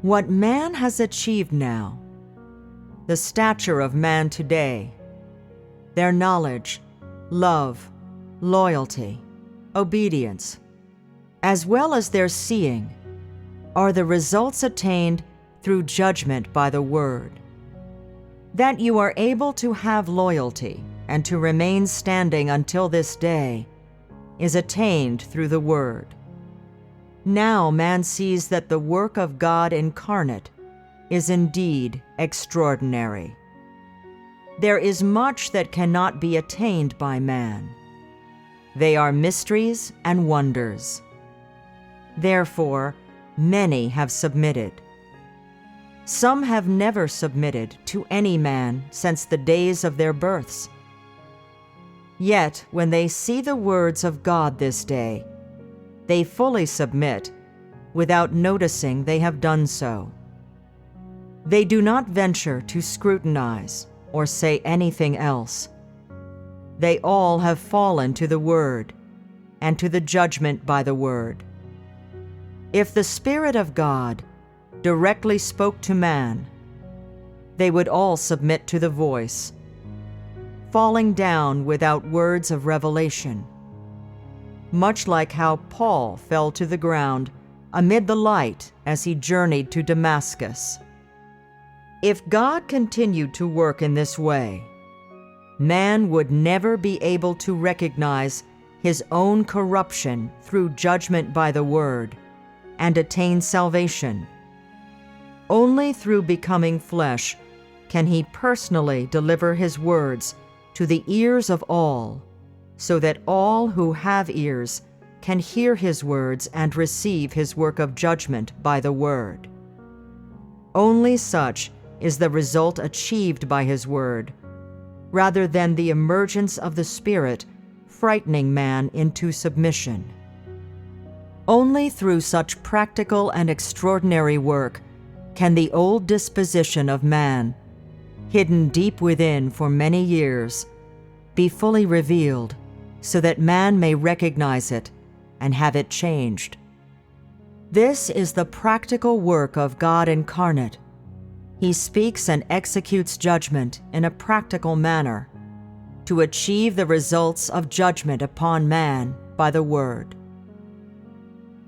What man has achieved now, the stature of man today, their knowledge, love, loyalty, obedience, as well as their seeing, are the results attained through judgment by the Word. That you are able to have loyalty and to remain standing until this day is attained through the Word. Now man sees that the work of God incarnate is indeed extraordinary. There is much that cannot be attained by man. They are mysteries and wonders. Therefore, many have submitted. Some have never submitted to any man since the days of their births. Yet, when they see the words of God this day, they fully submit, without noticing they have done so. They do not venture to scrutinize or say anything else. They all have fallen to the Word and to the judgment by the Word. If the Spirit of God directly spoke to man, they would all submit to the voice, falling down without words of revelation, much like how Paul fell to the ground amid the light as he journeyed to Damascus. If God continued to work in this way, man would never be able to recognize his own corruption through judgment by the Word and attain salvation. Only through becoming flesh can he personally deliver his words to the ears of all, so that all who have ears can hear his words and receive his work of judgment by the Word. Only such is the result achieved by his Word, rather than the emergence of the Spirit frightening man into submission. Only through such practical and extraordinary work can the old disposition of man, hidden deep within for many years, be fully revealed, so that man may recognize it and have it changed. This is the practical work of God incarnate. He speaks and executes judgment in a practical manner to achieve the results of judgment upon man by the Word.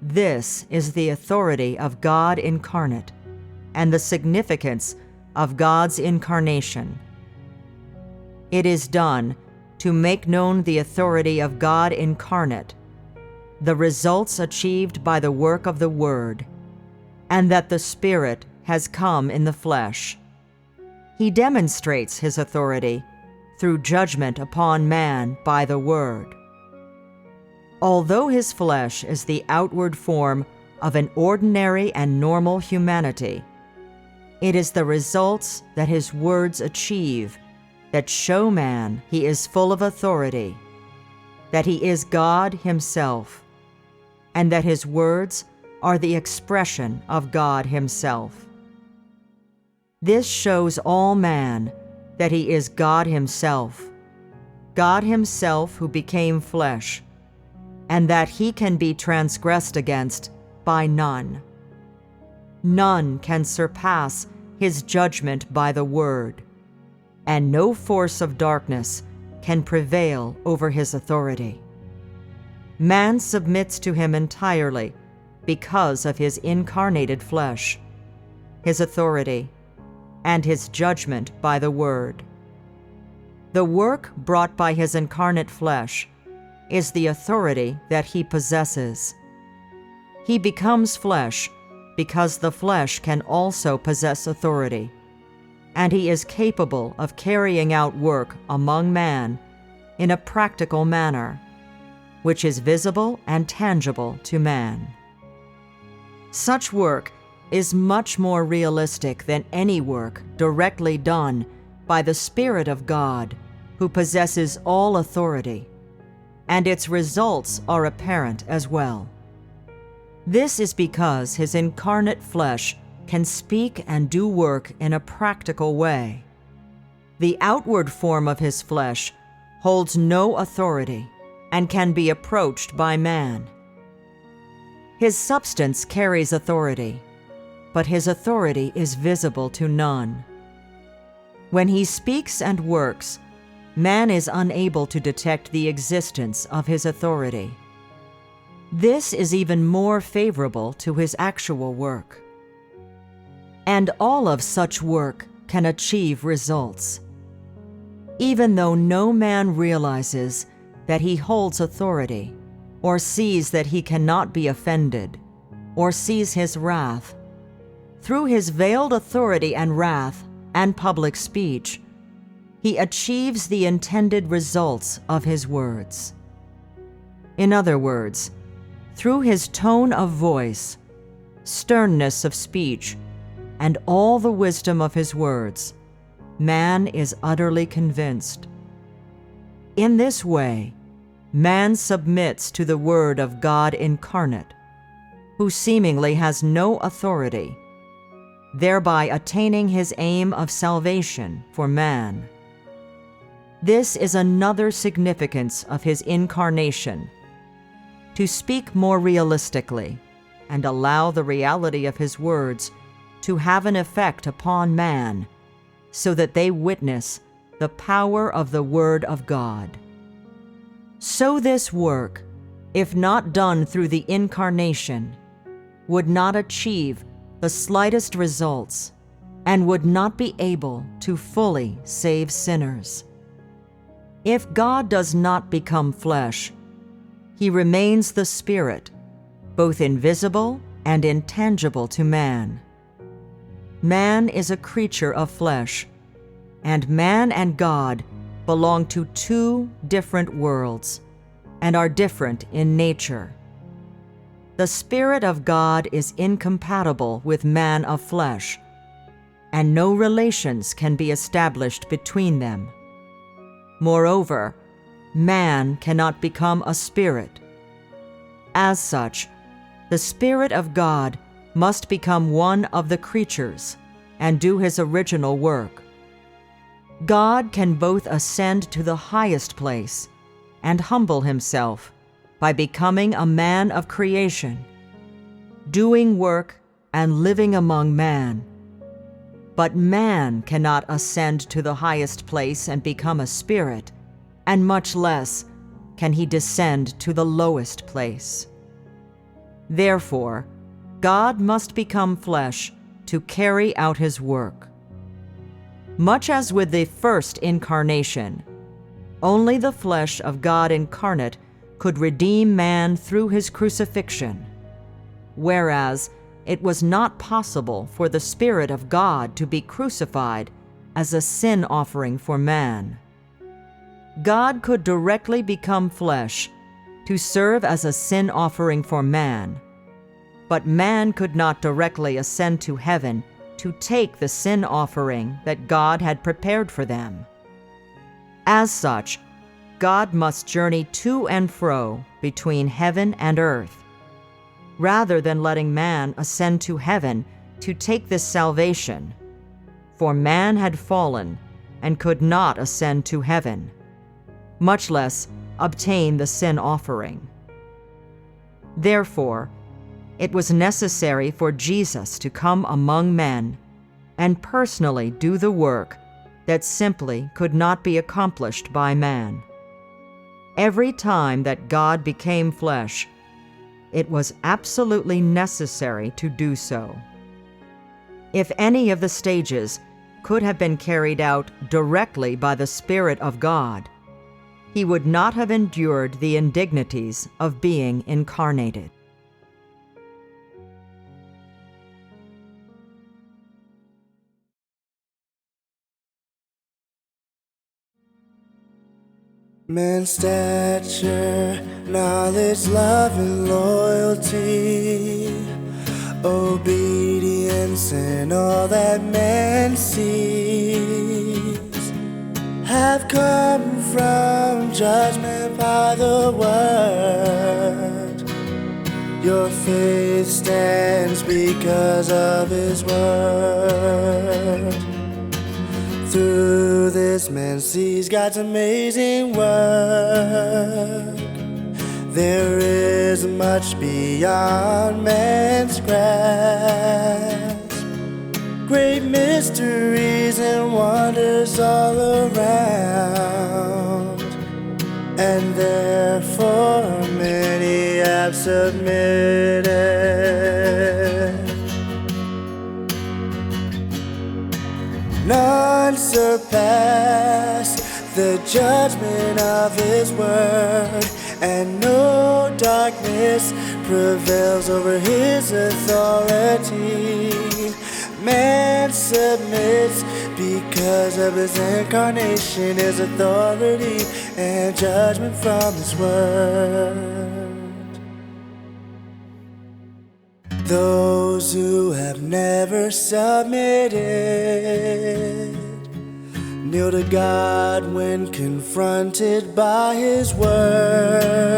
This is the authority of God incarnate and the significance of God's incarnation. It is done to make known the authority of God incarnate, the results achieved by the work of the Word, and that the Spirit has come in the flesh. He demonstrates his authority through judgment upon man by the Word. Although his flesh is the outward form of an ordinary and normal humanity, it is the results that his words achieve that show man he is full of authority, that he is God himself, and that his words are the expression of God himself. This shows all man that he is God himself who became flesh, and that he can be transgressed against by none. None can surpass his judgment by the Word, and no force of darkness can prevail over his authority. Man submits to him entirely because of his incarnated flesh, his authority, and his judgment by the Word. The work brought by his incarnate flesh is the authority that he possesses. He becomes flesh because the flesh can also possess authority, and he is capable of carrying out work among man in a practical manner, which is visible and tangible to man. Such work is much more realistic than any work directly done by the Spirit of God, who possesses all authority, and its results are apparent as well. This is because his incarnate flesh can speak and do work in a practical way. The outward form of his flesh holds no authority and can be approached by man. His substance carries authority, but his authority is visible to none. When he speaks and works, man is unable to detect the existence of his authority. This is even more favorable to his actual work. And all of such work can achieve results. Even though no man realizes that he holds authority, or sees that he cannot be offended, or sees his wrath, through his veiled authority and wrath and public speech, he achieves the intended results of his words. In other words, through his tone of voice, sternness of speech, and all the wisdom of his words, man is utterly convinced. In this way, man submits to the word of God incarnate, who seemingly has no authority, thereby attaining his aim of salvation for man. This is another significance of his incarnation, to speak more realistically and allow the reality of his words to have an effect upon man, so that they witness the power of the Word of God. So this work, if not done through the incarnation, would not achieve the slightest results and would not be able to fully save sinners. If God does not become flesh, he remains the Spirit, both invisible and intangible to man. Man is a creature of flesh, and man and God belong to two different worlds and are different in nature. The Spirit of God is incompatible with man of flesh, and no relations can be established between them. Moreover, man cannot become a spirit. As such, the Spirit of God must become one of the creatures and do his original work. God can both ascend to the highest place and humble himself by becoming a man of creation, doing work and living among man. But man cannot ascend to the highest place and become a spirit, and much less can he descend to the lowest place. Therefore, God must become flesh to carry out his work. Much as with the first incarnation, only the flesh of God incarnate could redeem man through his crucifixion, whereas it was not possible for the Spirit of God to be crucified as a sin offering for man. God could directly become flesh to serve as a sin offering for man, but man could not directly ascend to heaven to take the sin offering that God had prepared for them. As such, God must journey to and fro between heaven and earth, rather than letting man ascend to heaven to take this salvation, for man had fallen and could not ascend to heaven, much less obtain the sin offering. Therefore, it was necessary for Jesus to come among men and personally do the work that simply could not be accomplished by man. Every time that God became flesh, it was absolutely necessary to do so. If any of the stages could have been carried out directly by the Spirit of God, he would not have endured the indignities of being incarnated. Man's stature, knowledge, love, and loyalty, obedience, and all that man sees have come from judgment by the word. Your faith stands because of his word. Through this man sees God's amazing work. There is much beyond man's grasp. great mysteries and wonders all around, and therefore many have submitted. None surpass the judgment of His word, and no darkness prevails over His authority. Man submits because of His incarnation, His authority, and judgment from His word. Those who have never submitted kneel to God when confronted by His word.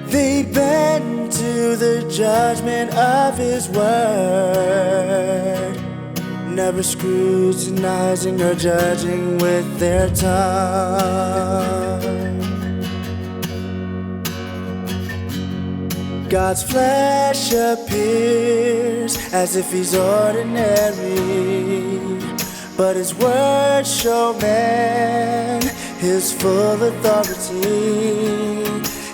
They bend to the judgment of His word, never scrutinizing or judging with their tongue. God's flesh appears as if He's ordinary, but His words show man His full authority.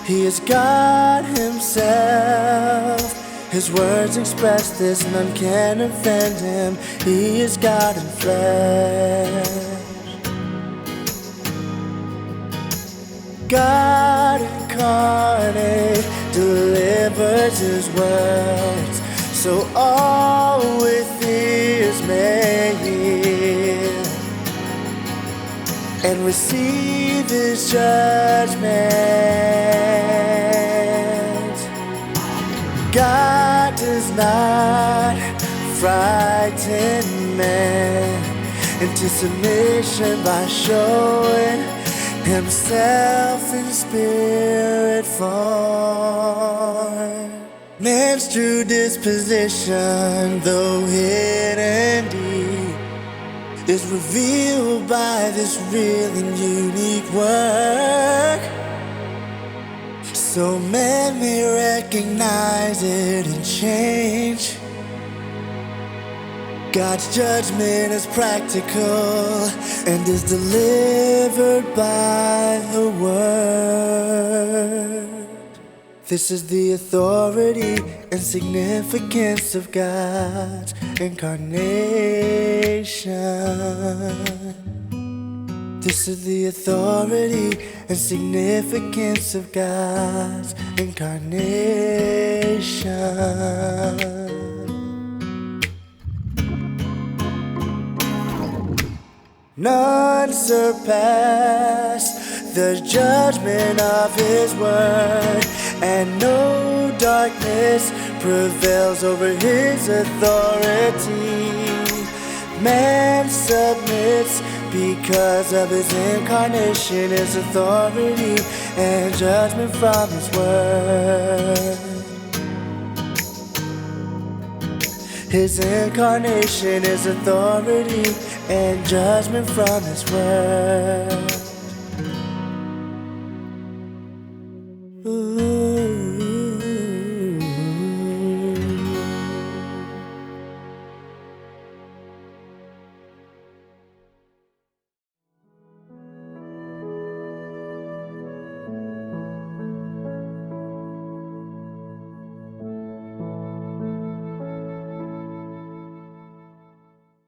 He is God Himself. His words express this, none can offend Him. He is God in flesh. God incarnate delivers His words, so all with ears may hear and receive His judgment. God does not frighten man into submission by showing Himself in spirit form. Man's true disposition, though hidden deep, is revealed by this real and unique work, so man may recognize it and change. God's judgment is practical and is delivered by the word. This is the authority and significance of God's incarnation. This is the authority and significance of God's incarnation. None surpass the judgment of His word, and no darkness prevails over His authority. Man submits because of His incarnation, His authority, and judgment from His word. His incarnation, His authority, and judgment from His word. Ooh.